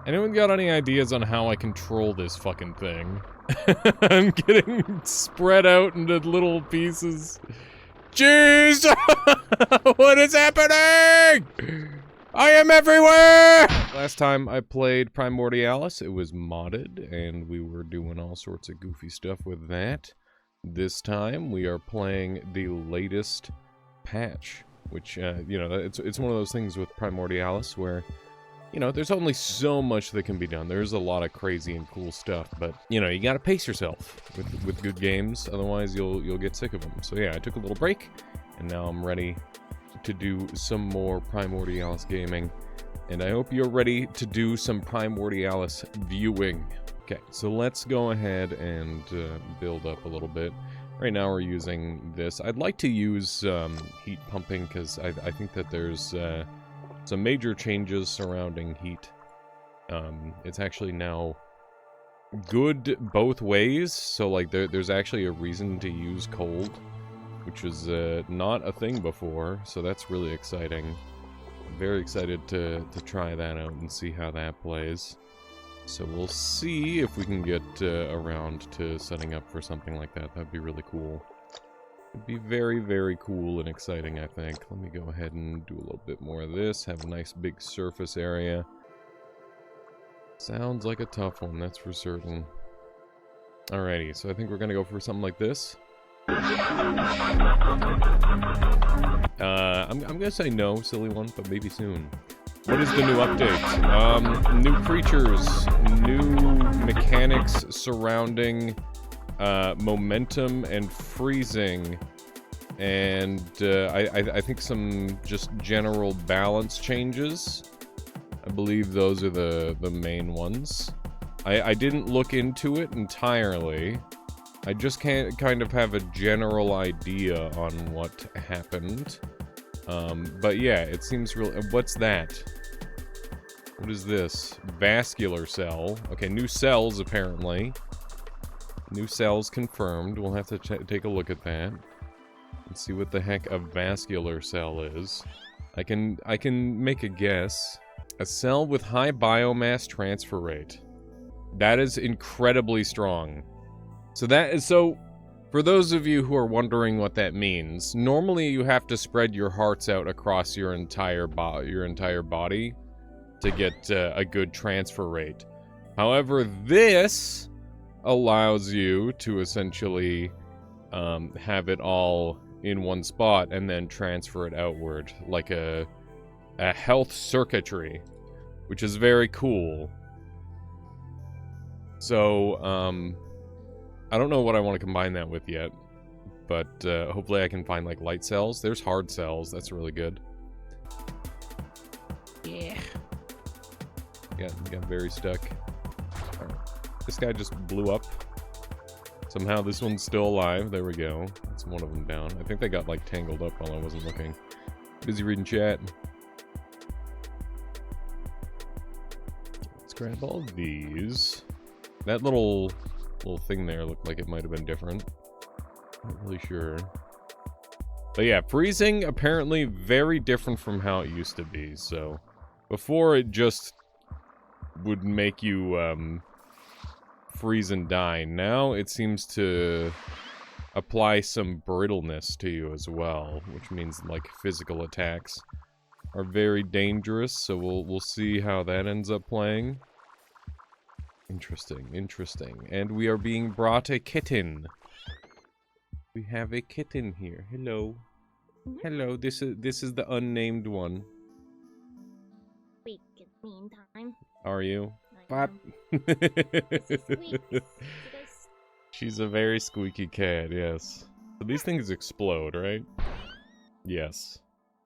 Anyone got any ideas on how I control this fucking thing? I'm getting spread out into little pieces. Jeez! What is happening? I am everywhere! Last time I played Primordialis, it was modded, and we were doing all sorts of goofy stuff with that. This time, we are playing the latest patch, which, you know, it's one of those things with Primordialis where, you know, there's only so much that can be done. There's a lot of crazy and cool stuff, but, you know, you gotta pace yourself with good games, otherwise you'll get sick of them. So yeah, I took a little break, and now I'm ready to do some more Primordialis gaming, and I hope you're ready to do some Primordialis viewing. Okay, so let's go ahead and build up a little bit. Right now we're using this. I'd like to use heat pumping, because I think that there's some major changes surrounding heat. It's actually now good both ways, so like there's actually a reason to use cold, which was not a thing before, so that's really exciting. I'm very excited to try that out and see how that plays. So we'll see if we can get around to setting up for something like that. That'd be really cool. It'd be very, very cool and exciting, I think. Let me go ahead and do a little bit more of this. Have a nice big surface area. Sounds like a tough one, that's for certain. Alrighty, so I think we're gonna go for something like this. I'm gonna say no, silly one, but maybe soon. What is the new update? New creatures, new mechanics surrounding momentum and freezing, and I think some just general balance changes. I believe those are the main ones. I didn't look into it entirely. I just kind of have a general idea on what happened. But yeah, it seems real. What's that? What is this? Vascular cell. Okay, new cells apparently. New cells confirmed. We'll have to take a look at that. Let's see what the heck a vascular cell is. I can make a guess. A cell with high biomass transfer rate. That is incredibly strong. So for those of you who are wondering what that means, normally you have to spread your hearts out across your entire body to get a good transfer rate. However, this allows you to essentially have it all in one spot and then transfer it outward, like a health circuitry, which is very cool. So, I don't know what I want to combine that with yet, but hopefully I can find like light cells. There's hard cells, that's really good. Yeah. Got very stuck. Right. This guy just blew up. Somehow this one's still alive. There we go. That's one of them down. I think they got like tangled up while I wasn't looking. Busy reading chat. Let's grab all these. That little thing there looked like it might have been different. Not really sure. But yeah, freezing apparently very different from how it used to be. So before it just would make you freeze and die. Now it seems to apply some brittleness to you as well, which means like physical attacks are very dangerous. So we'll see how that ends up playing. Interesting, interesting. And we are being brought a kitten. We have a kitten here. Hello. Hello, this is the unnamed one. Wait, it's meantime. Are you? Pop. She's a very squeaky cat, yes. So these things explode, right? Yes.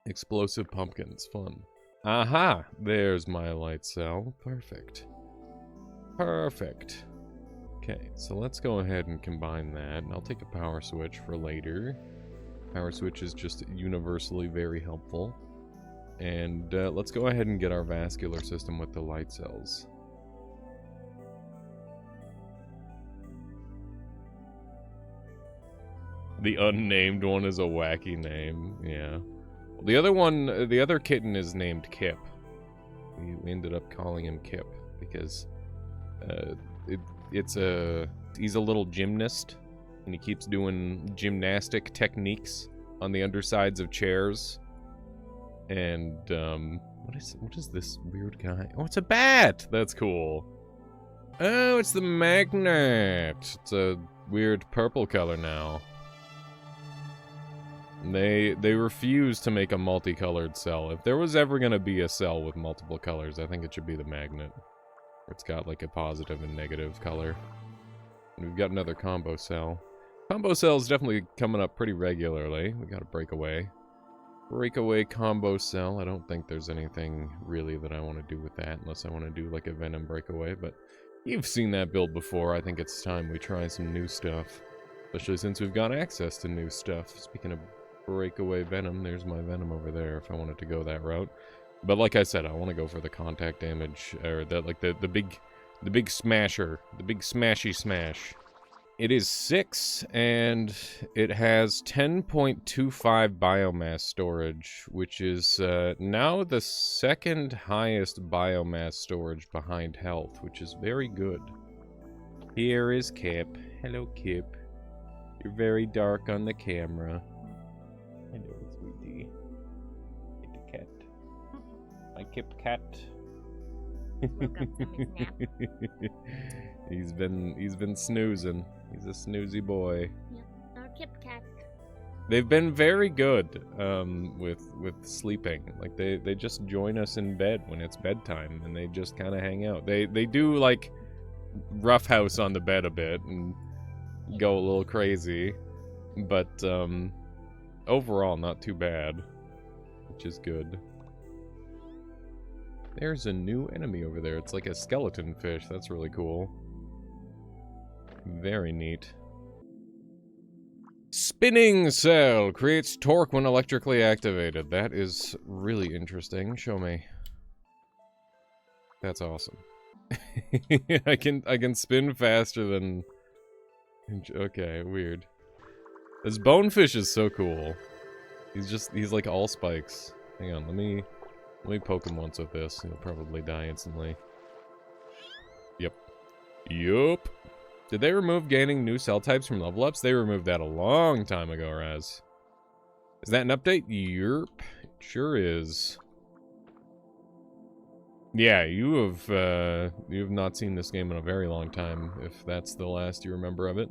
Explosive pumpkins, fun. Aha! There's my light cell. Perfect. Perfect. Okay, so let's go ahead and combine that. And I'll take a power switch for later. Power switch is just universally very helpful. And let's go ahead and get our vascular system with the light cells. The unnamed one is a wacky name, yeah. The other one, the other kitten is named Kip. We ended up calling him Kip. because he's a little gymnast, and he keeps doing gymnastic techniques on the undersides of chairs. And what is this weird guy? Oh, it's a bat. That's cool. Oh, it's the magnet. It's a weird purple color now. And they refuse to make a multicolored cell. If there was ever gonna be a cell with multiple colors, I think it should be the magnet. It's got like a positive and negative color. And we've got another combo cell. Combo cell's definitely coming up pretty regularly. We got a breakaway. Breakaway combo cell. I don't think there's anything really that I want to do with that, unless I want to do like a Venom breakaway, but you've seen that build before. I think it's time we try some new stuff. Especially since we've got access to new stuff. Speaking of breakaway Venom, there's my Venom over there if I wanted to go that route. But like I said, I want to go for the contact damage, or the big smasher, the big smashy smash. It is 6, and it has 10.25 biomass storage, which is now the second highest biomass storage behind health, which is very good. Here is Kip. Hello, Kip. You're very dark on the camera. Hello, sweetie. Kitty cat. My Kip cat. Woke up from his nap. He's been snoozing. He's a snoozy boy. Yep, our Kip cat. They've been very good with sleeping. Like they just join us in bed when it's bedtime, and they just kind of hang out. They do like roughhouse on the bed a bit and go a little crazy, but overall not too bad, which is good. There's a new enemy over there. It's like a skeleton fish. That's really cool. Very neat. Spinning cell creates torque when electrically activated. That is really interesting. Show me. That's awesome. I can spin faster than... Okay, weird. This bonefish is so cool. He's like all spikes. Hang on, let me poke him once with this. He'll probably die instantly. Yep. Yup. Did they remove gaining new cell types from level ups? They removed that a long time ago, Raz. Is that an update? Yerp. It sure is. Yeah, you have not seen this game in a very long time, if that's the last you remember of it.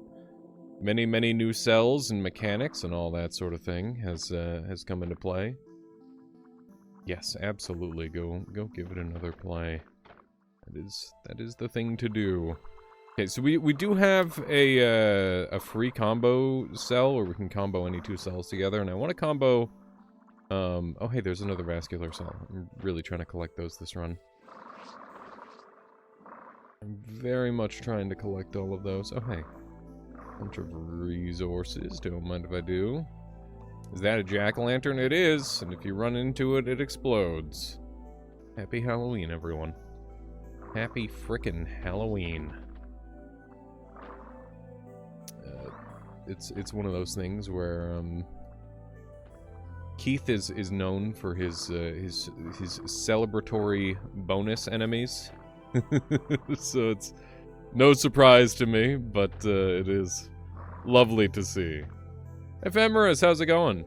Many, many new cells and mechanics and all that sort of thing has come into play. Yes, absolutely. Go give it another play. That is the thing to do. Okay, so we do have a free combo cell where we can combo any two cells together, and I want to combo. Oh hey, there's another vascular cell. I'm really trying to collect those this run. I'm very much trying to collect all of those. Oh hey, bunch of resources. Don't mind if I do. Is that a jack-o'-lantern? It is, and if you run into it, it explodes. Happy Halloween, everyone. Happy frickin' Halloween. It's one of those things where Keith is known for his celebratory bonus enemies. So it's no surprise to me, but it is lovely to see. Ephemeris, how's it going?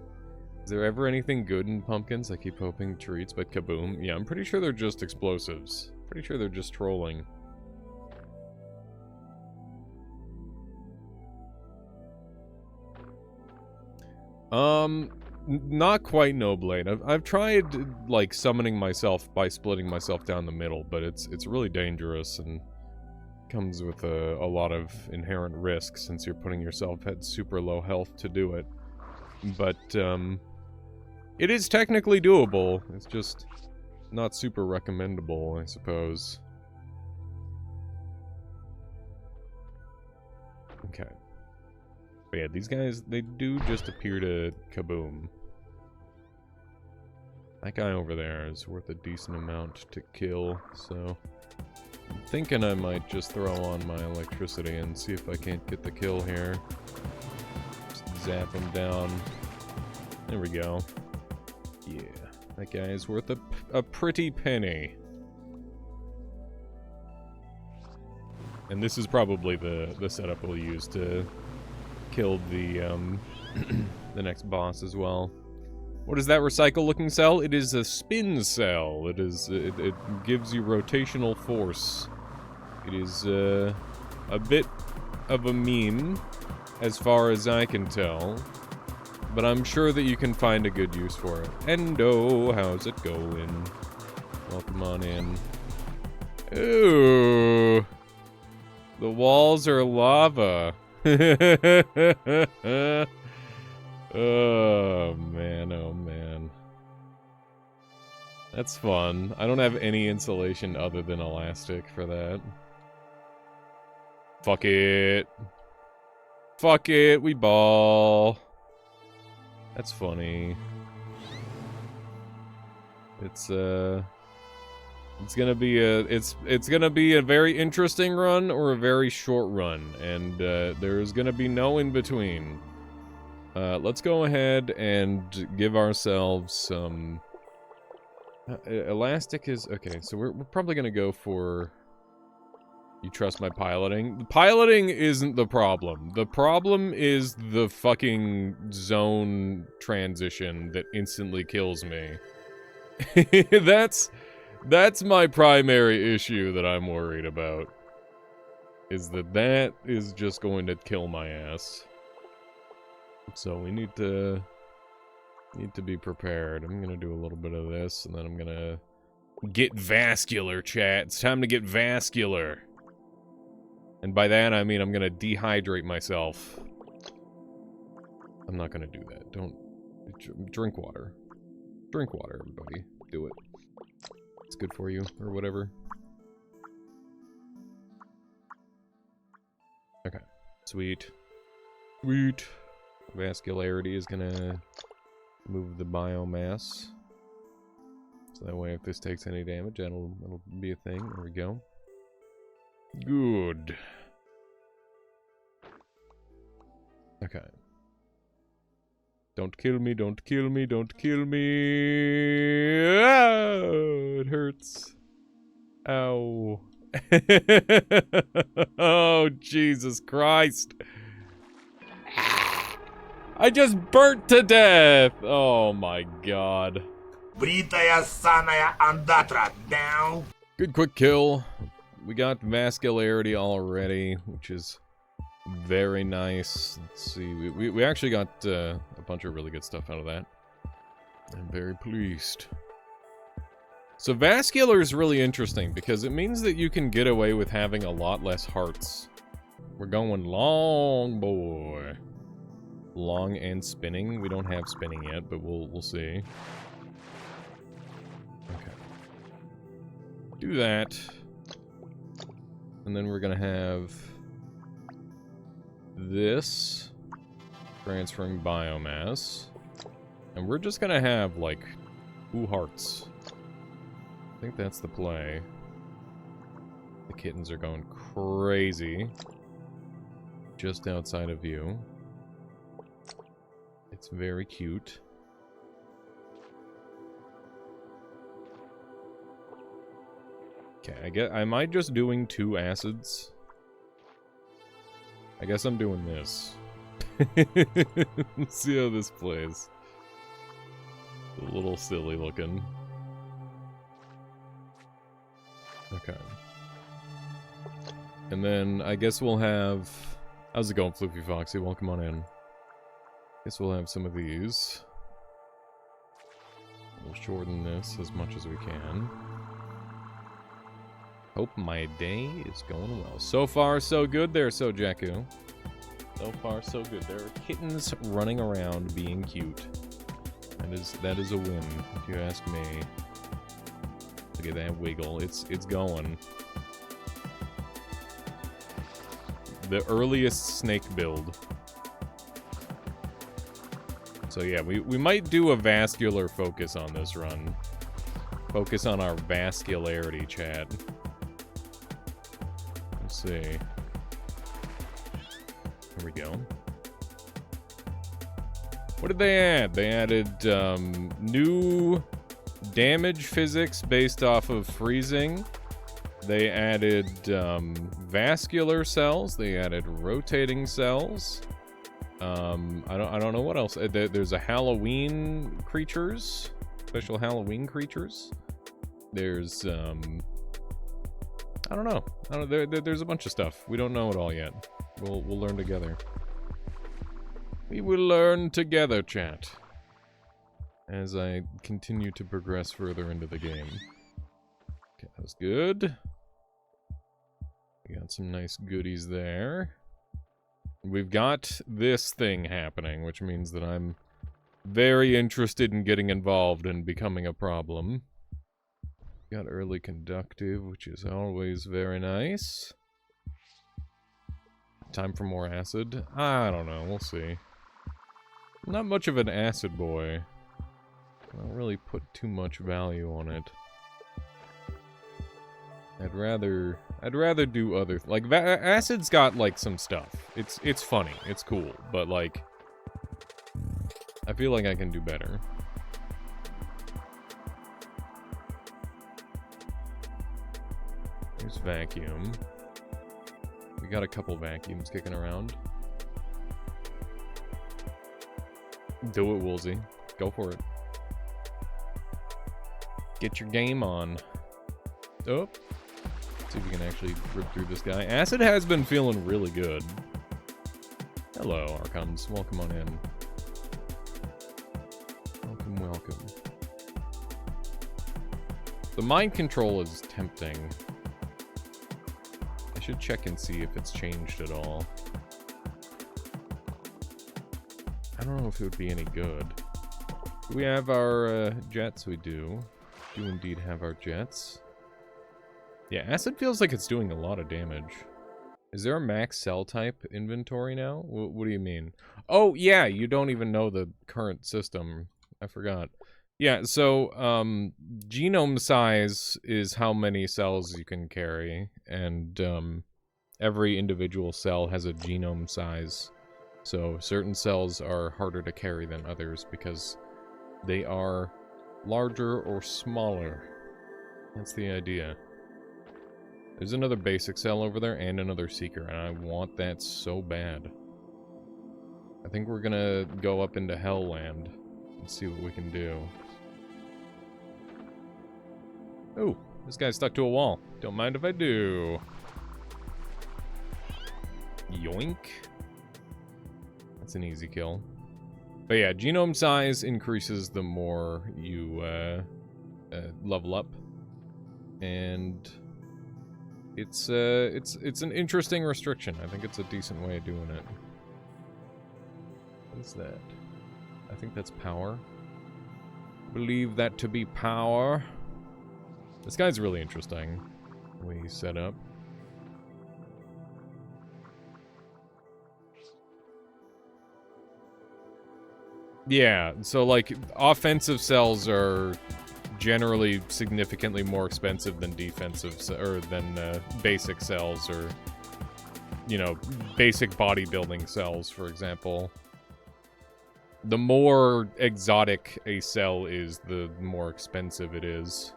Is there ever anything good in pumpkins? I keep hoping treats, but kaboom. Yeah, I'm pretty sure they're just explosives. Pretty sure they're just trolling. Not quite, no Blade. I've tried like summoning myself by splitting myself down the middle, but it's really dangerous and comes with a lot of inherent risk since you're putting yourself at super low health to do it. But it is technically doable. It's just not super recommendable, I suppose. Okay. But yeah, these guys, they do just appear to kaboom. That guy over there is worth a decent amount to kill, so I'm thinking I might just throw on my electricity and see if I can't get the kill here. Just zap him down. There we go. Yeah, that guy is worth a pretty penny. And this is probably the setup we'll use to kill the the next boss as well. What is that recycle-looking cell? It is a spin cell. It gives you rotational force. It is a bit of a meme, as far as I can tell. But I'm sure that you can find a good use for it. Endo, how's it going? Welcome on in. Ooh. The walls are lava. Oh, man, oh, man. That's fun. I don't have any insulation other than elastic for that. Fuck it. Fuck it, we ball. That's funny. It's gonna be a very interesting run or a very short run, and there's gonna be no in between. Let's go ahead and give ourselves some elastic is okay. So we're probably gonna go for. You trust my piloting? The piloting isn't the problem. The problem is the fucking zone transition that instantly kills me. That's my primary issue that I'm worried about. Is that is just going to kill my ass. So we need to be prepared. I'm gonna do a little bit of this, and then I'm gonna get vascular, chat. It's time to get vascular. And by that, I mean I'm gonna dehydrate myself. I'm not gonna do that. Don't... Drink water. Drink water, everybody. Do it. It's good for you, or whatever. Okay. Sweet. Sweet. Vascularity is gonna move the biomass. So that way if this takes any damage, that'll be a thing. There we go. Good. Okay. Don't kill me, don't kill me, don't kill me. Oh, it hurts. Ow. Oh, Jesus Christ. I just burnt to death. Oh my god. Бритая самая андатра down. Good quick kill. We got vascularity already, which is very nice. Let's see, we actually got a bunch of really good stuff out of that. I'm very pleased. So vascular is really interesting because it means that you can get away with having a lot less hearts. We're going long, boy. Long and spinning. We don't have spinning yet, but we'll see. Okay. Do that. And then we're gonna have this transferring biomass. And we're just gonna have like 2 hearts. I think that's the play. The kittens are going crazy. Just outside of view. It's very cute. Okay, am I just doing 2 acids? I guess I'm doing this. Let's see how this plays. A little silly looking. Okay. And then I guess we'll have... How's it going, Floofy Foxy? Welcome on in. Guess we'll have some of these. We'll shorten this as much as we can. Hope my day is going well. So far, so good there, So Jakku. So far, so good. There are kittens running around being cute. That is a win, if you ask me. Look at that wiggle. It's going. The earliest snake build. So yeah, we might do a vascular focus on this run. Focus on our vascularity, chat. Let's see. There we go. What did they add? They added new damage physics based off of freezing. They added vascular cells. They added rotating cells. I don't know what else. There's a Halloween creatures, special Halloween creatures. There's I don't know. There's a bunch of stuff. We don't know it all yet. We'll learn together. We will learn together, chat. As I continue to progress further into the game. Okay, that was good. We got some nice goodies there. We've got this thing happening, which means that I'm very interested in getting involved and becoming a problem. Got early conductive, which is always very nice. Time for more acid? I don't know, we'll see. Not much of an acid boy. I don't really put too much value on it. I'd rather do other like acid's got like some stuff. It's funny, it's cool, but like I feel like I can do better. There's vacuum. We got a couple vacuums kicking around. Do it, Woolsey. Go for it. Get your game on. Oh. See if we can actually rip through this guy. Acid has been feeling really good. Hello, Archons. Welcome on in. Welcome, welcome. The mind control is tempting. I should check and see if it's changed at all. I don't know if it would be any good. Do we have our jets? We do. Do indeed have our jets. Yeah, acid feels like it's doing a lot of damage. Is there a max cell type inventory now? What do you mean? Oh, yeah, you don't even know the current system. I forgot. Yeah, so, genome size is how many cells you can carry, and, every individual cell has a genome size. So, certain cells are harder to carry than others because they are larger or smaller. That's the idea. There's another basic cell over there and another seeker, and I want that so bad. I think we're gonna go up into Hellland and see what we can do. Ooh, this guy's stuck to a wall. Don't mind if I do. Yoink. That's an easy kill. But yeah, genome size increases the more you level up. And it's an interesting restriction. I think it's a decent way of doing it. What is that? I think that's power. Believe that to be power. This guy's really interesting. The way he's set up. Yeah, so like offensive cells are generally significantly more expensive than defensive or than basic cells, or you know, basic bodybuilding cells, for example. The more exotic a cell is, the more expensive it is.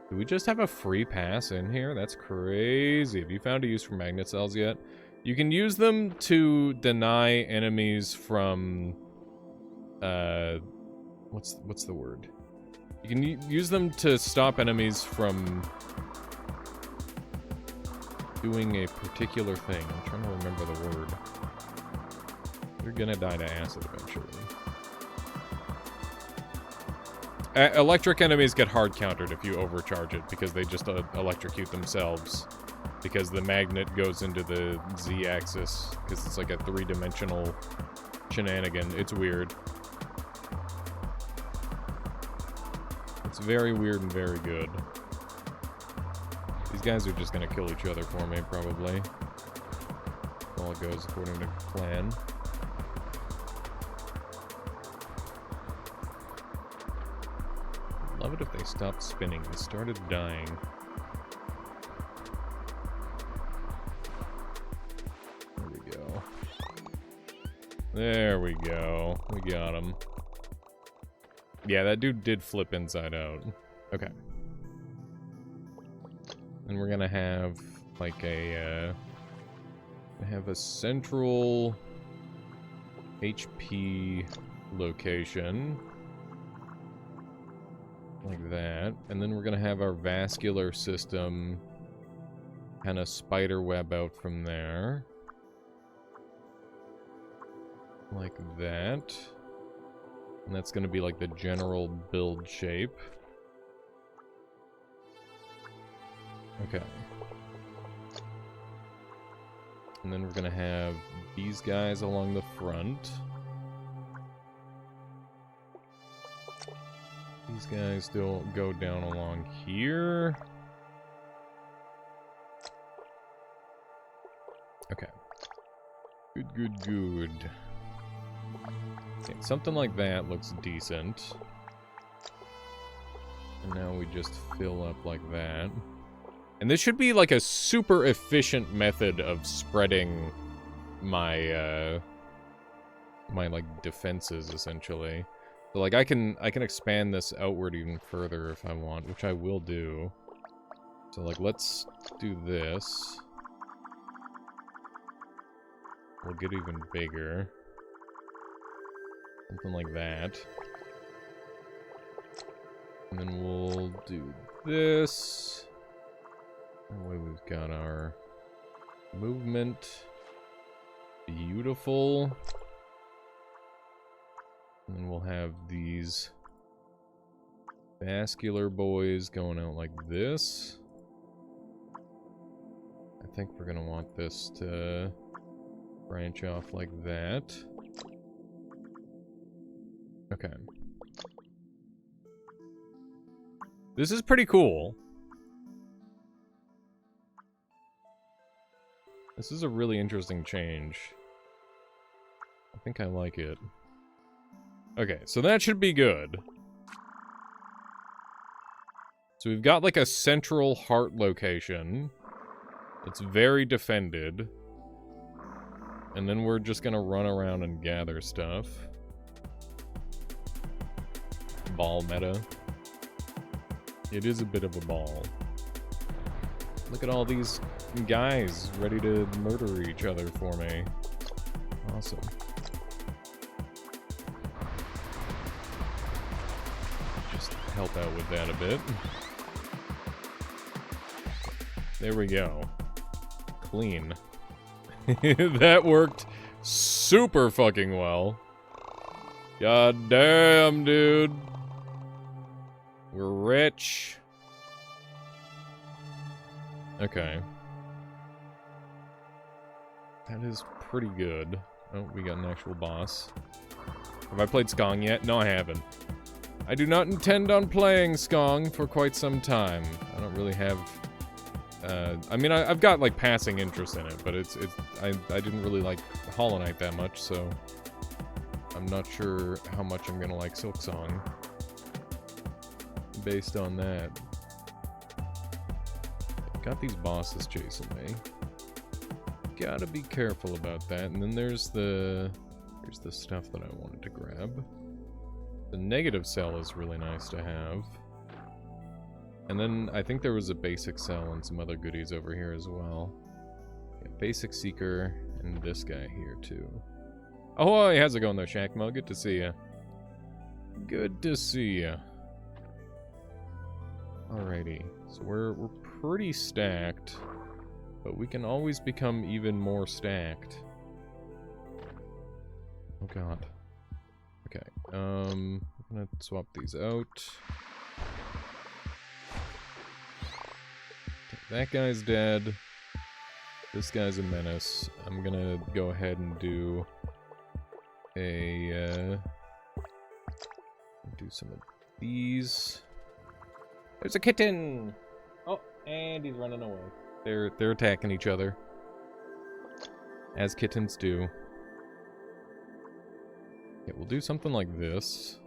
Do we just have a free pass in here? That's crazy. Have you found a use for magnet cells yet? You can use them to deny enemies from what's the word? You can use them to stop enemies from doing a particular thing. I'm trying to remember the word. You're gonna die to acid eventually. Electric enemies get hard countered if you overcharge it, because they just electrocute themselves. Because the magnet goes into the Z-axis, because it's like a three-dimensional shenanigan. It's weird. It's very weird and very good. These guys are just gonna kill each other for me, probably. All it goes according to plan. I'd love it if they stopped spinning and started dying. There we go. There we go. We got him. Yeah, that dude did flip inside out. Okay. And we're gonna have like a central HP location. Like that. And then we're gonna have our vascular system kind of spider web out from there. Like that. And that's gonna be like the general build shape. Okay. And then we're gonna have these guys along the front. These guys don't go down along here. Okay. Good, good, good. Okay, something like that looks decent. And now we just fill up like that. And this should be like a super efficient method of spreading my my like defenses essentially. So like I can expand this outward even further if I want, which I will do. So like let's do this. We'll get even bigger. Something like that. And then we'll do this. That way we've got our movement. Beautiful. And then we'll have these vascular boys going out like this. I think we're gonna want this to branch off like that. Okay. This is pretty cool. This is a really interesting change. I think I like it. Okay, so that should be good. So we've got like a central heart location. It's very defended. And then we're just gonna run around and gather stuff. Ball meta. It is a bit of a ball. Look at all these guys ready to murder each other for me. Awesome. Just help out with that a bit. There we go. Clean. That worked super fucking well. God damn, dude. We're rich. Okay. That is pretty good. Oh, we got an actual boss. Have I played Skong yet? No, I haven't. I do not intend on playing Skong for quite some time. I don't really have... I mean, I've got, like, passing interest in it, but I didn't really like Hollow Knight that much, so... I'm not sure how much I'm gonna like Silksong. Based on that. Got these bosses chasing me. Gotta be careful about that. And then here's the stuff that I wanted to grab. The negative cell is really nice to have. And then I think there was a basic cell and some other goodies over here as well. Yeah, basic seeker and this guy here too. Oh, hey, how's it going there, Shackmo? Good to see ya. Good to see ya. Alrighty, so we're pretty stacked, but we can always become even more stacked. Oh god. Okay, I'm gonna swap these out. Okay, that guy's dead. This guy's a menace. I'm gonna go ahead and do do some of these. There's a kitten! Oh, and he's running away. They're attacking each other. As kittens do. Okay, we'll do something like this.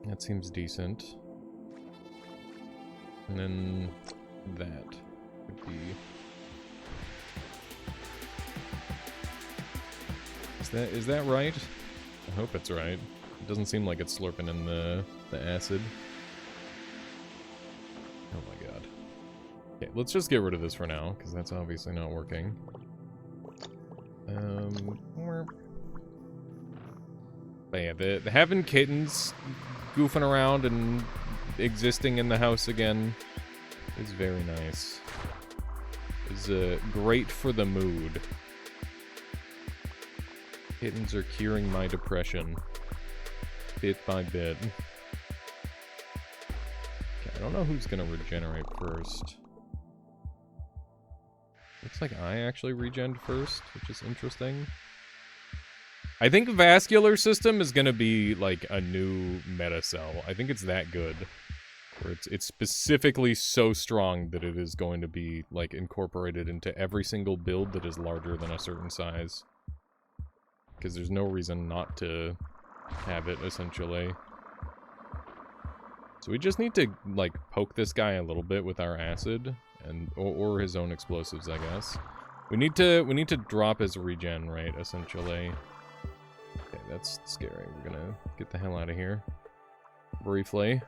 That seems decent. And then that would be... Is that right? I hope it's right. It doesn't seem like it's slurping in the acid. Oh my god. Okay, let's just get rid of this for now, because that's obviously not working. But yeah, the having kittens goofing around and existing in the house again is very nice. Is great for the mood. Kittens are curing my depression, bit by bit. Okay, I don't know who's gonna regenerate first. Looks like I actually regened first, which is interesting. I think Vascular System is gonna be like a new meta cell. I think it's that good. Where it's specifically so strong that it is going to be like incorporated into every single build that is larger than a certain size. Because there's no reason not to have it, essentially. So we just need to like poke this guy a little bit with our acid and or his own explosives, I guess. We need to drop his regen rate, essentially. Okay, that's scary. We're gonna get the hell out of here. Briefly.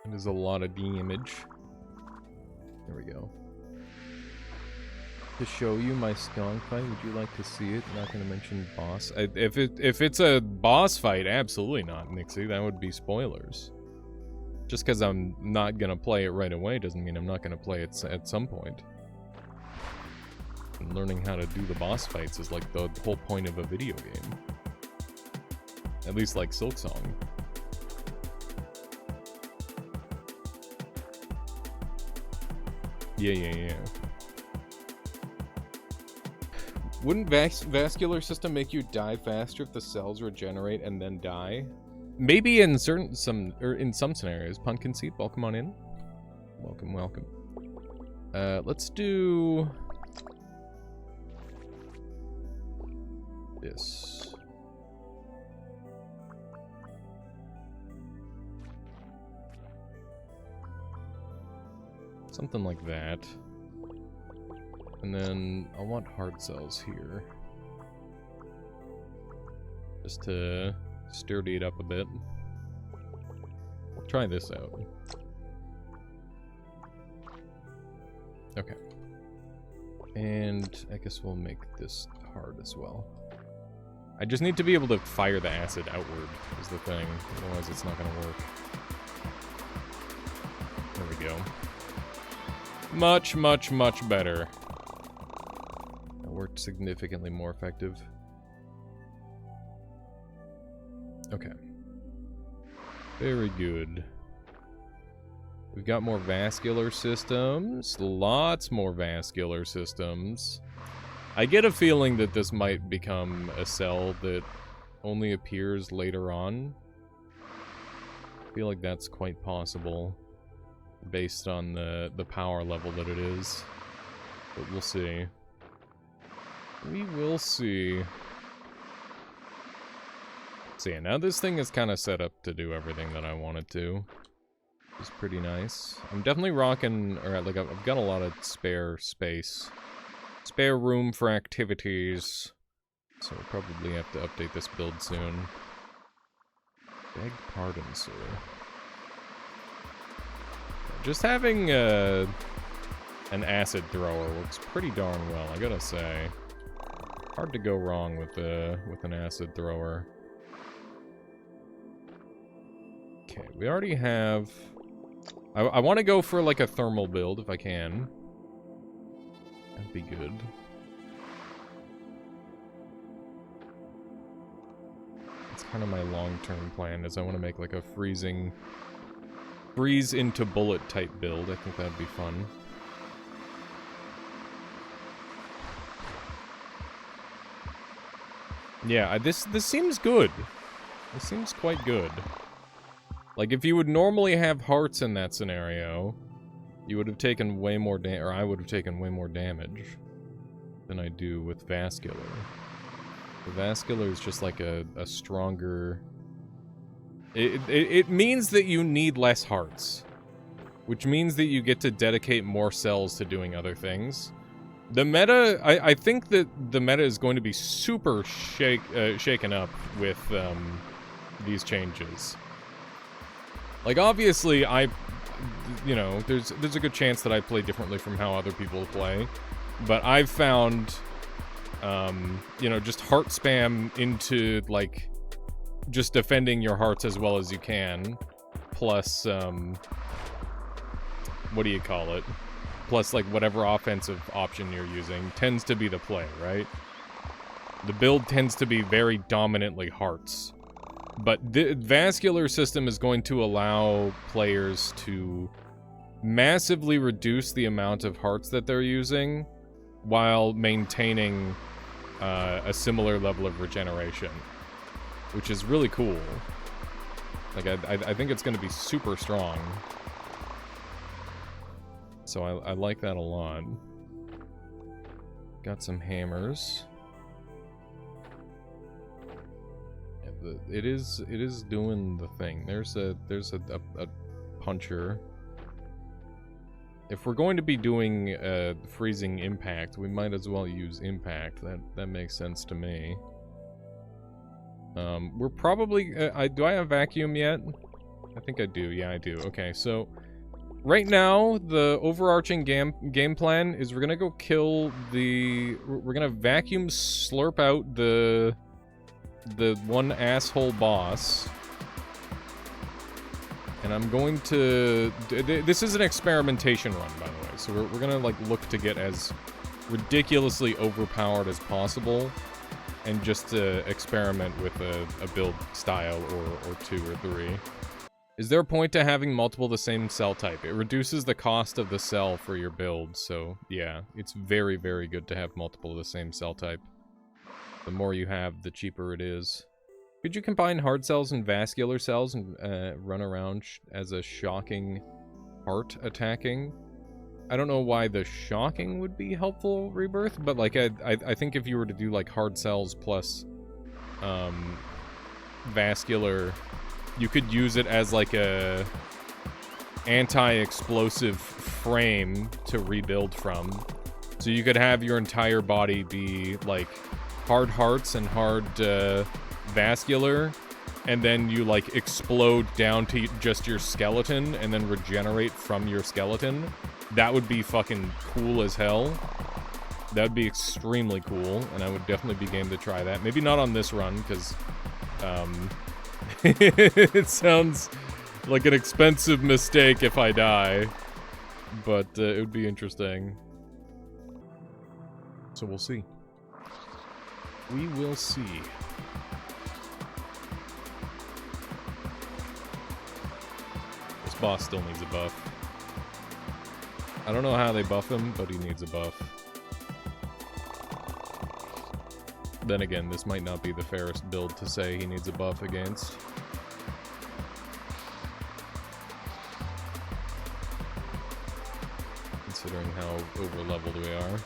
It is a lot of damage. There we go. To show you my skunk fight, would you like to see it? Not gonna mention boss. If it's a boss fight, absolutely not, Nixie. That would be spoilers. Just because I'm not gonna play it right away doesn't mean I'm not gonna play it at some point. And learning how to do the boss fights is like the whole point of a video game. At least like Silksong. Yeah. Wouldn't Vascular System make you die faster if the cells regenerate and then die? Maybe in some scenarios. Pumpkin Seed, welcome on in. Welcome. Let's do this. Something like that. And then I want hard cells here. Just to sturdy it up a bit. We'll try this out. Okay. And I guess we'll make this hard as well. I just need to be able to fire the acid outward, is the thing. Otherwise it's not gonna work. There we go. Much better. That worked significantly more effective. Okay. Very good. We've got more vascular systems. Lots more vascular systems. I get a feeling that this might become a cell that only appears later on. I feel like that's quite possible. Based on the power level that it is. But we'll see. We will see. So yeah, now this thing is kind of set up to do everything that I wanted to. Which is pretty nice. I'm definitely rocking, or like I've got a lot of spare space. Spare room for activities. So we'll probably have to update this build soon. Beg pardon, sir. Just having an acid thrower works pretty darn well, I gotta say. Hard to go wrong with an acid thrower. Okay, we already have... I want to go for like a thermal build if I can. That'd be good. It's kind of my long-term plan, is I want to make like a freeze into bullet type build. I think that'd be fun. Yeah, this seems good. This seems quite good. Like, if you would normally have hearts in that scenario, you would have taken way more or I would have taken way more damage than I do with vascular. The vascular is just like a stronger... It means that you need less hearts, which means that you get to dedicate more cells to doing other things. The meta, I think that the meta is going to be super shaken up with these changes. Like, obviously, you know, there's a good chance that I play differently from how other people play. But I've found, you know, just heart spam into, like, just defending your hearts as well as you can. Plus, what do you call it? Plus, like, whatever offensive option you're using tends to be the play, right? The build tends to be very dominantly hearts. But the vascular system is going to allow players to massively reduce the amount of hearts that they're using while maintaining a similar level of regeneration, which is really cool. Like, I think it's going to be super strong. So I like that a lot. Got some hammers. It is doing the thing. There's a puncher. If we're going to be doing freezing impact, we might as well use impact. That makes sense to me. We're probably do I have vacuum yet? I think I do. Yeah, I do. Okay, so right now the overarching game plan is we're gonna go kill we're gonna vacuum slurp out the one asshole boss. And I'm going to... This is an experimentation run, by the way. So we're gonna, like, look to get as ridiculously overpowered as possible. And just to experiment with a build style or 2 or 3. Is there a point to having multiple the same cell type? It reduces the cost of the cell for your build. So, yeah. It's very, very good to have multiple of the same cell type. The more you have, the cheaper it is. Could you combine hard cells and vascular cells and run around as a shocking heart attacking? I don't know why the shocking would be helpful, Rebirth, but like I think if you were to do like hard cells plus vascular, you could use it as like a anti-explosive frame to rebuild from. So you could have your entire body be like hard hearts and hard vascular, and then you like explode down to just your skeleton and then regenerate from your skeleton. That would be fucking cool as hell. That would be extremely cool, and I would definitely be game to try that. Maybe not on this run, because it sounds like an expensive mistake if I die, but it would be interesting. So we'll see. We will see. This boss still needs a buff. I don't know how they buff him, but he needs a buff. Then again, this might not be the fairest build to say he needs a buff against. Considering how over-leveled we are.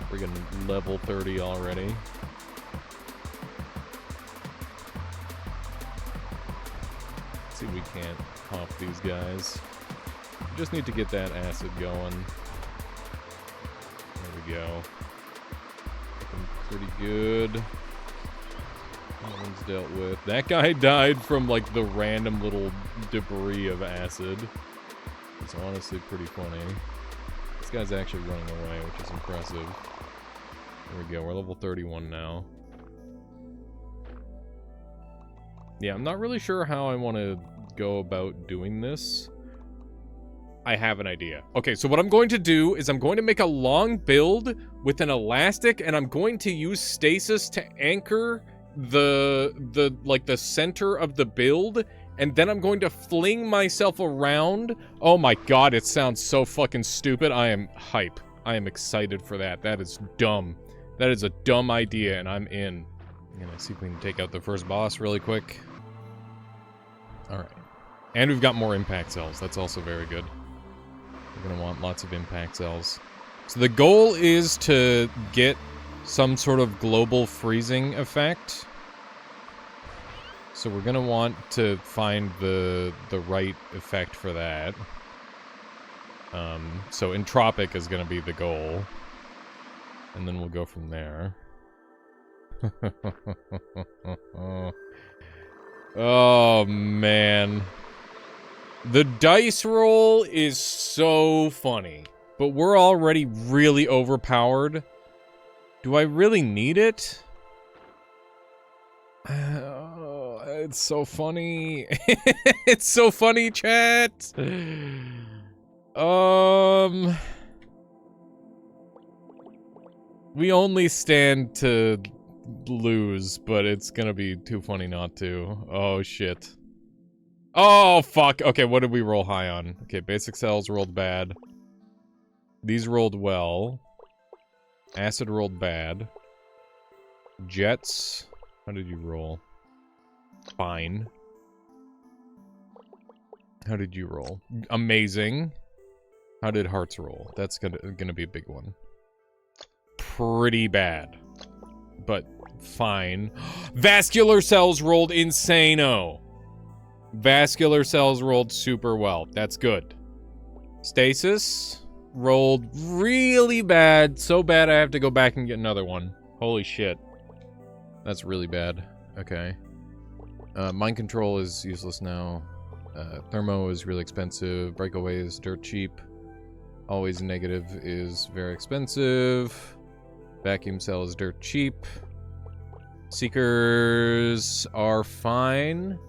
Friggin' level 30 already. Let's see if we can't pop these guys. We just need to get that acid going. There we go. Looking pretty good. That one's dealt with. That guy died from like the random little debris of acid. It's honestly pretty funny. This guy's actually running away, which is impressive. There we go, we're level 31 now. Yeah, I'm not really sure how I want to go about doing this. I have an idea. Okay, so what I'm going to do is I'm going to make a long build with an elastic, and I'm going to use stasis to anchor the center of the build, and then I'm going to fling myself around. Oh my god, it sounds so fucking stupid. I am hype. I am excited for that. That is dumb. That is a dumb idea, and I'm in. I'm gonna see if we can take out the first boss really quick. Alright. And we've got more impact cells. That's also very good. We're gonna want lots of impact cells. So the goal is to get some sort of global freezing effect. So we're gonna want to find the right effect for that. So entropic is gonna be the goal. And then we'll go from there. Oh, man. The dice roll is so funny, but we're already really overpowered. Do I really need it? It's so funny. It's so funny, chat. We only stand to lose, but it's gonna be too funny not to. Oh, shit. Oh, fuck. Okay, what did we roll high on? Okay, basic cells rolled bad. These rolled well. Acid rolled bad. Jets. How did you roll? Fine. How did you roll? Amazing. How did hearts roll? That's gonna be a big one. Pretty bad. But fine. Vascular cells rolled insano. Vascular cells rolled super well. That's good. Stasis rolled really bad. So bad I have to go back and get another one. Holy shit. That's really bad. Okay. Mind control is useless now. Thermo is really expensive. Breakaway is dirt cheap. Always negative is very expensive. Vacuum cell is dirt cheap. Seekers are fine.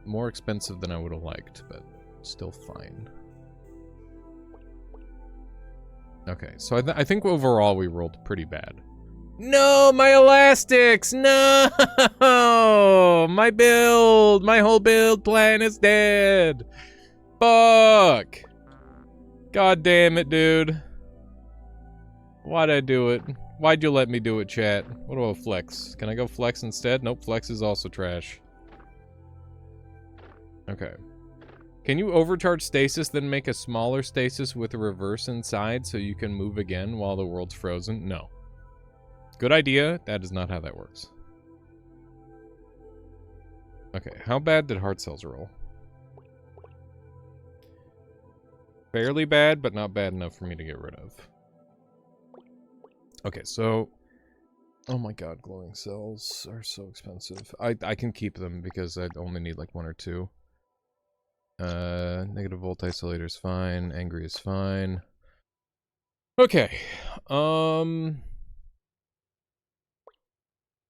More expensive than I would have liked, but still fine. Okay, so I think overall we rolled pretty bad. No, my elastics! No! My build! My whole build plan is dead! Fuck! God damn it, dude. Why'd I do it? Why'd you let me do it, chat? What about flex? Can I go flex instead? Nope, flex is also trash. Okay. Can you overcharge stasis, then make a smaller stasis with a reverse inside so you can move again while the world's frozen? No. Good idea. That is not how that works. Okay, how bad did heart cells roll? Fairly bad, but not bad enough for me to get rid of. Okay, so... Oh my god, glowing cells are so expensive. I can keep them because I only need like one or two. Negative volt isolator is fine. Angry is fine. Okay.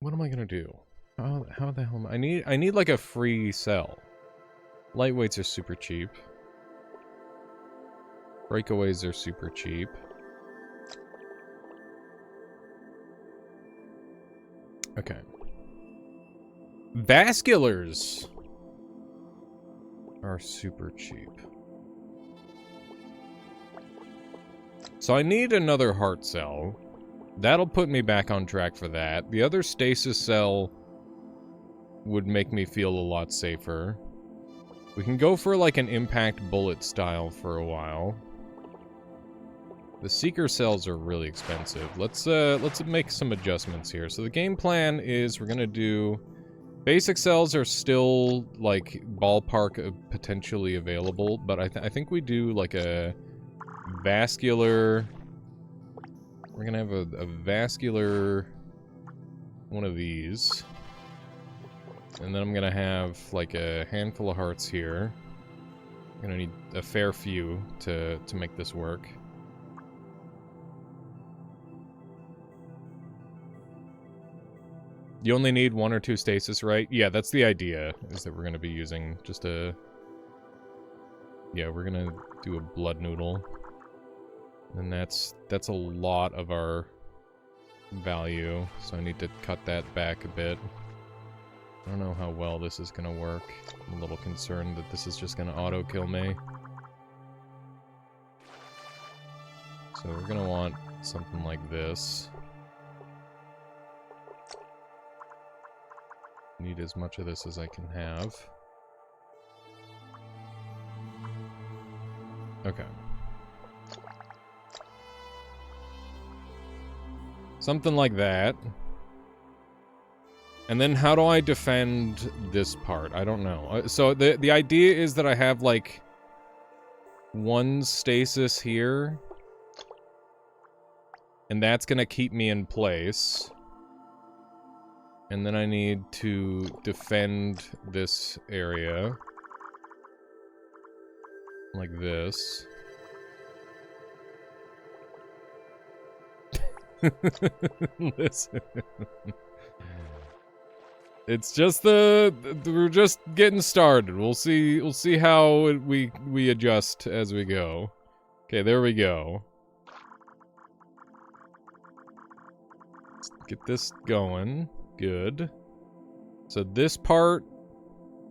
What am I gonna do? How the hell am I need like a free cell. Lightweights are super cheap. Breakaways are super cheap. Okay. Vasculars are super cheap. So I need another heart cell. That'll put me back on track for that. The other stasis cell would make me feel a lot safer. We can go for like an impact bullet style for a while. The seeker cells are really expensive. Let's make some adjustments here. So the game plan is we're gonna do basic cells are still like ballpark potentially available, but I think we do like a vascular. We're gonna have a vascular one of these. And then I'm gonna have like a handful of hearts here. I'm gonna need a fair few to make this work. You only need one or two stasis, right? Yeah, that's the idea, is that we're gonna be using just a... Yeah, we're gonna do a blood noodle. And that's a lot of our value, so I need to cut that back a bit. I don't know how well this is gonna work. I'm a little concerned that this is just gonna auto-kill me. So we're gonna want something like this. Need as much of this as I can have. Okay. Something like that. And then how do I defend this part? I don't know. So the idea is that I have like one stasis here. And that's gonna keep me in place. And then I need to defend this area. like this. Listen. It's just we're just getting started. We'll see how we adjust as we go. Okay, there we go. Let's get this going. Good. So this part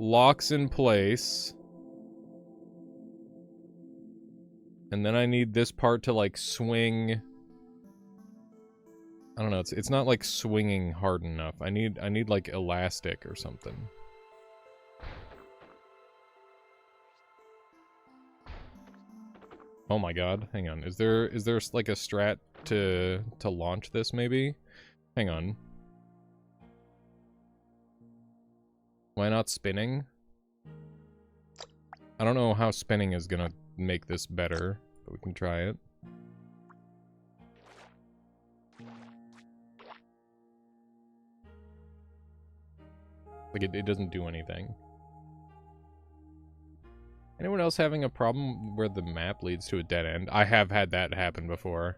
locks in place. And then I need this part to like swing. I don't know, it's not like swinging hard enough. I need like elastic or something. Oh my god, hang on. Is there like a strat to launch this maybe? Hang on. Why not spinning? I don't know how spinning is gonna make this better, but we can try it. Like, it doesn't do anything. Anyone else having a problem where the map leads to a dead end? I have had that happen before.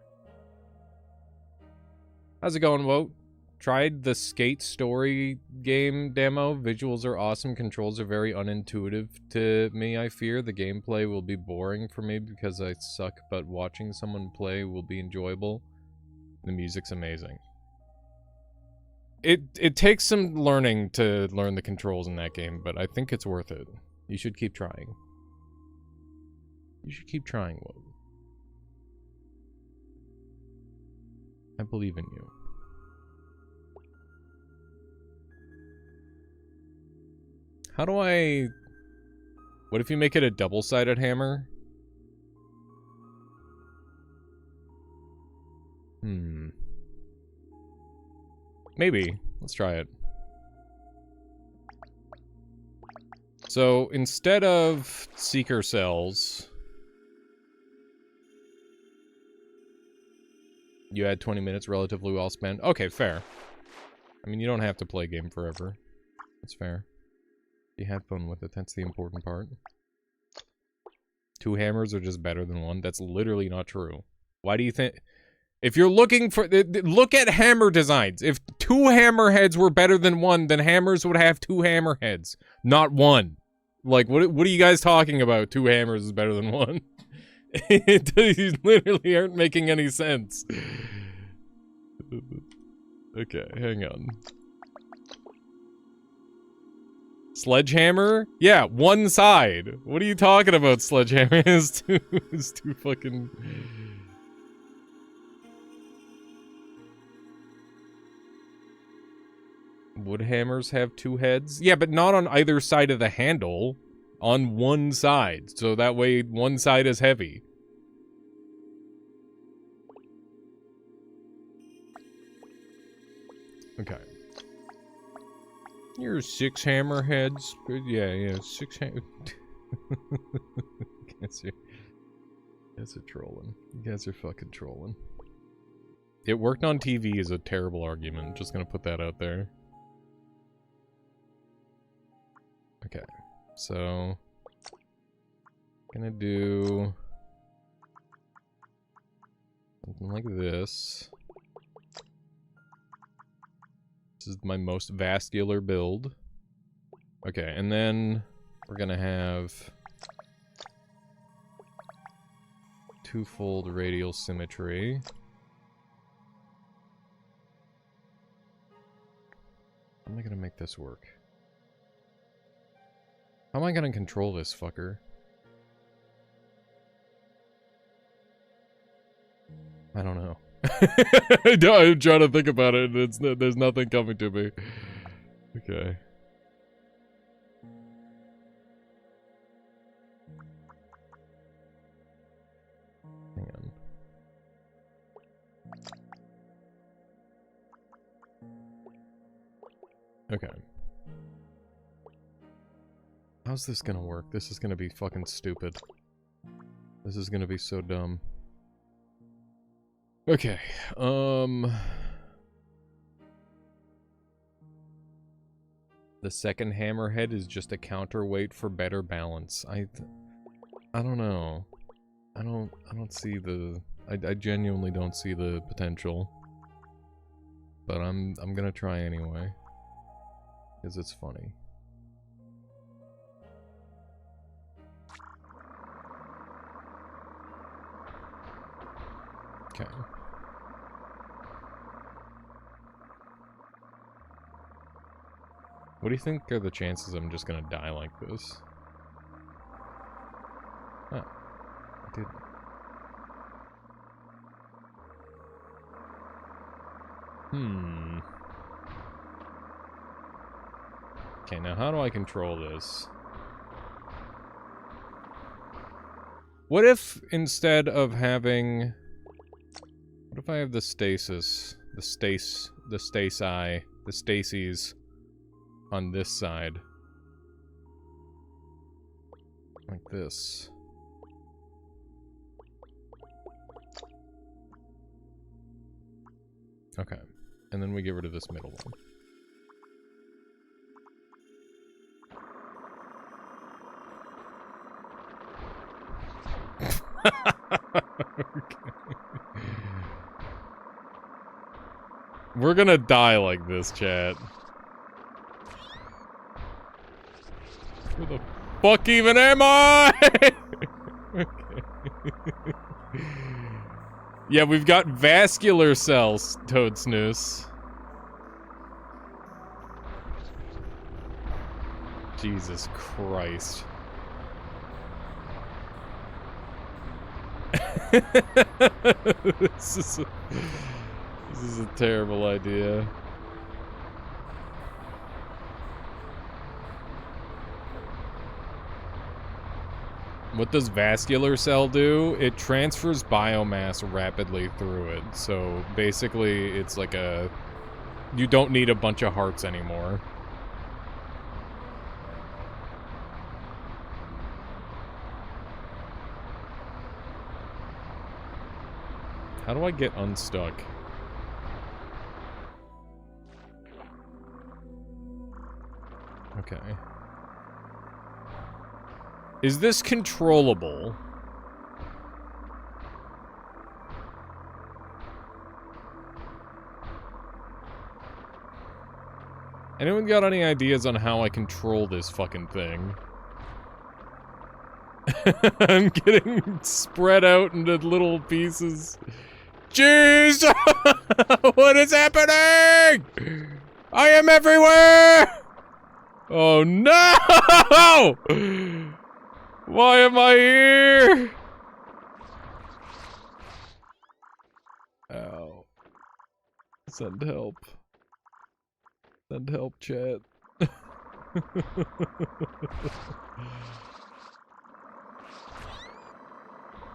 How's it going, Woat? Tried the Skate Story game demo. Visuals are awesome. Controls are very unintuitive to me, I fear. The gameplay will be boring for me because I suck, but watching someone play will be enjoyable. The music's amazing. It takes some learning to learn the controls in that game, but I think it's worth it. You should keep trying. You should keep trying, Woat. I believe in you. How do I... What if you make it a double-sided hammer? Maybe. Let's try it. So, instead of seeker cells... You had 20 minutes relatively well spent. Okay, fair. I mean, you don't have to play a game forever. That's fair. You had fun with it. That's the important part. 2 hammers are just better than 1. That's literally not true. Why do you think... If you're looking for... Look at hammer designs. If 2 hammer heads were better than 1, then hammers would have 2 hammer heads. Not 1. Like, what are you guys talking about? 2 hammers is better than 1. You literally aren't making any sense. Okay, hang on. Sledgehammer? Yeah, 1 side. What are you talking about, sledgehammer? It's too fucking... Wood hammers have 2 heads? Yeah, but not on either side of the handle. On 1 side. So that way, 1 side is heavy. Okay. Here's 6 hammer heads. Yeah, 6 hammer... You guys are trolling. You guys are fucking trolling. It worked on TV is a terrible argument. Just gonna put that out there. Okay, so... Gonna do... something like this. This is my most vascular build. Okay, and then we're gonna have... 2-fold radial symmetry. How am I gonna make this work? How am I gonna control this fucker? I don't know. I'm trying to think about it, and there's nothing coming to me. Okay. Hang on. Okay. How's this gonna work? This is gonna be fucking stupid. This is gonna be so dumb. Okay, the second hammerhead is just a counterweight for better balance. I don't know. I don't see the... I genuinely don't see the potential. But I'm gonna try anyway. Because it's funny. Okay. What do you think are the chances I'm just gonna die like this? Oh, I did. Okay, now how do I control this? What if instead of having... What if I have the stasis, the stases on this side? Like this. Okay. And then we get rid of this middle one. Okay. We're gonna die like this, chat. Where the fuck even am I? Okay. Yeah, we've got vascular cells, Toad Snooze. Jesus Christ. This is a terrible idea. What does vascular cell do? It transfers biomass rapidly through it. So basically, it's like a... You don't need a bunch of hearts anymore. How do I get unstuck? Okay. Is this controllable? Anyone got any ideas on how I control this fucking thing? I'm getting spread out into little pieces. Jeez! What is happening? I am everywhere! Oh no! Why am I here? Ow. Send help. Send help, chat.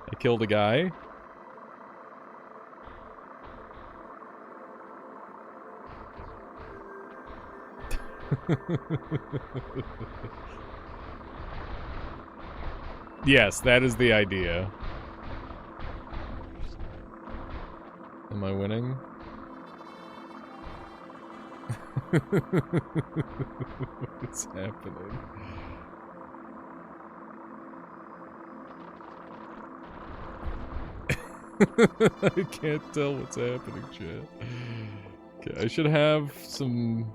I killed a guy. Yes, that is the idea. Am I winning? What's happening? I can't tell what's happening, chat. Okay, I should have some...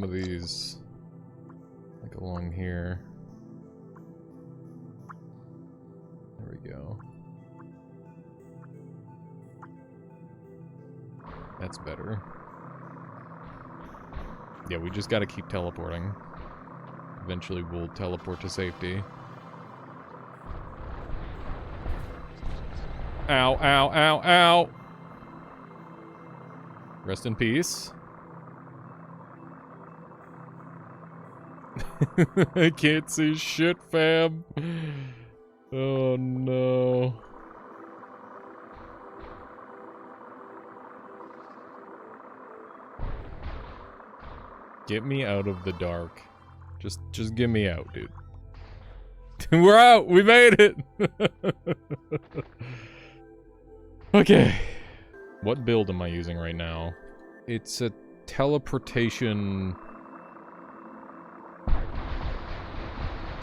of these, like, along here. There we go. That's better. Yeah, we just gotta keep teleporting. Eventually we'll teleport to safety. Ow, ow, ow, ow! Rest in peace. I can't see shit, fam. Oh no. Get me out of the dark. Just get me out, dude. We're out! We made it! Okay. What build am I using right now? It's a teleportation...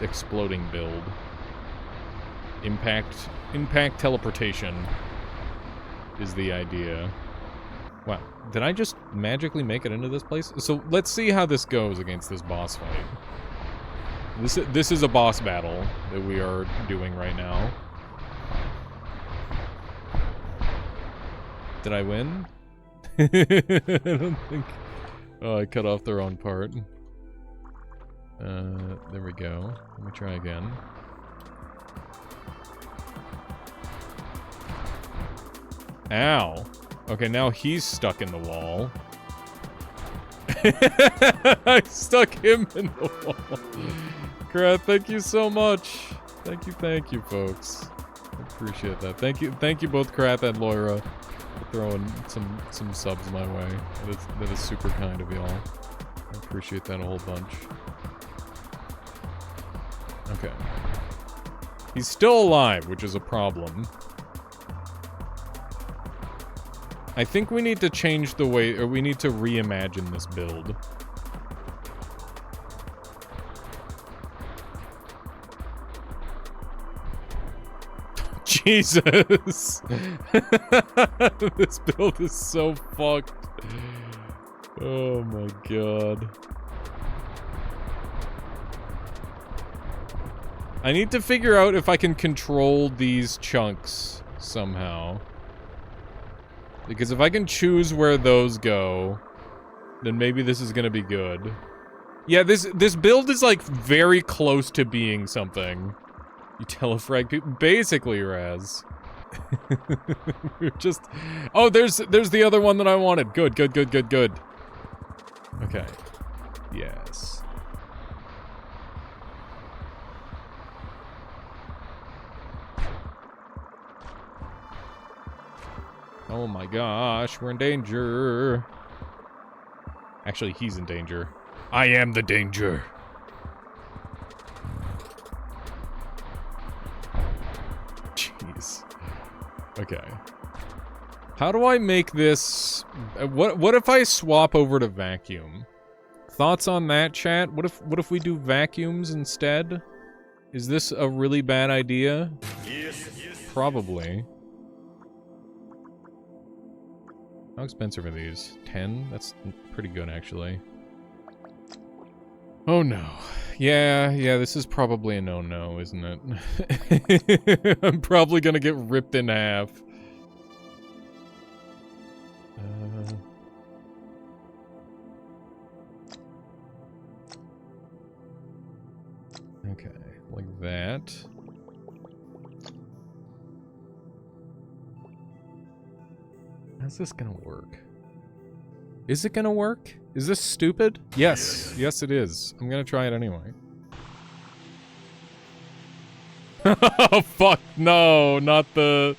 exploding build. Impact teleportation is the idea. Wow, did I just magically make it into this place? So let's see how this goes against this boss fight. This is a boss battle that we are doing right now. Did I win? I don't think... Oh, I cut off the wrong part. There we go. Let me try again. Ow. Okay, now he's stuck in the wall. I stuck him in the wall. Krat, thank you so much. Thank you, folks. I appreciate that. Thank you both Krat and Loira for throwing some subs my way. That is super kind of y'all. I appreciate that a whole bunch. Okay. He's still alive, which is a problem. I think we need to change the way, or we need to reimagine this build. Jesus! This build is so fucked. Oh my god. I need to figure out if I can control these chunks somehow. Because if I can choose where those go, then maybe this is gonna be good. Yeah, this build is like very close to being something. You telefrag people, basically, Raz. Just, oh, there's the other one that I wanted. Good. Okay. Yes. Oh my gosh, we're in danger. Actually, he's in danger. I am the danger. Jeez. Okay. How do I make this... What if I swap over to vacuum? Thoughts on that, chat? What if we do vacuums instead? Is this a really bad idea? Yes. Probably. How expensive are these? 10? That's pretty good, actually. Oh no. Yeah, this is probably a no-no, isn't it? I'm probably gonna get ripped in half. Okay, like that. How's this gonna work? Is it gonna work? Is this stupid? Yes. Yes, it is. I'm gonna try it anyway. Oh, fuck. No, not the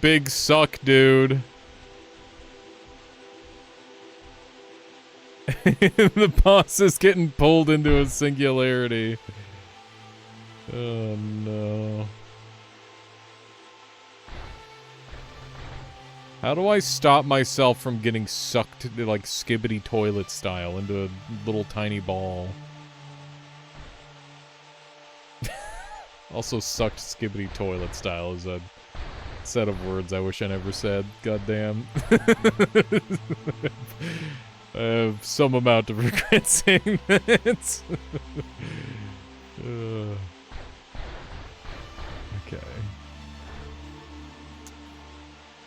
big suck, dude. The boss is getting pulled into a singularity. Oh, no. How do I stop myself from getting sucked, like, skibbity toilet style into a little tiny ball? Also, sucked skibbity toilet style is a set of words I wish I never said. Goddamn. I have some amount of regret saying that. Okay.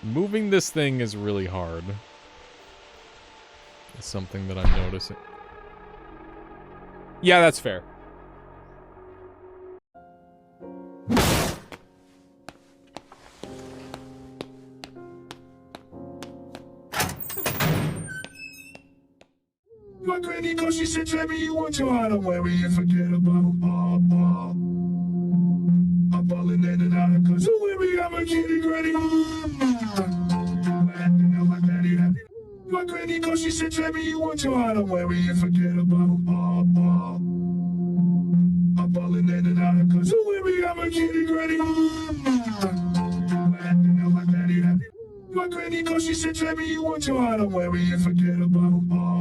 Moving this thing is really hard. It's something that I'm noticing. Yeah, that's fair. My granny, cause she said, Jamie, you want your heart away, we ain't forget about Bob. I'm balling in and out, cause we I'm a kitty granny. My granny, cause she said, Jamie, you want your heart away, we ain't forget about Bob. I'm balling in and out, cause we I'm a kitty granny. My granny, cause she said, Jamie, you want your heart away, we ain't forget about Bob.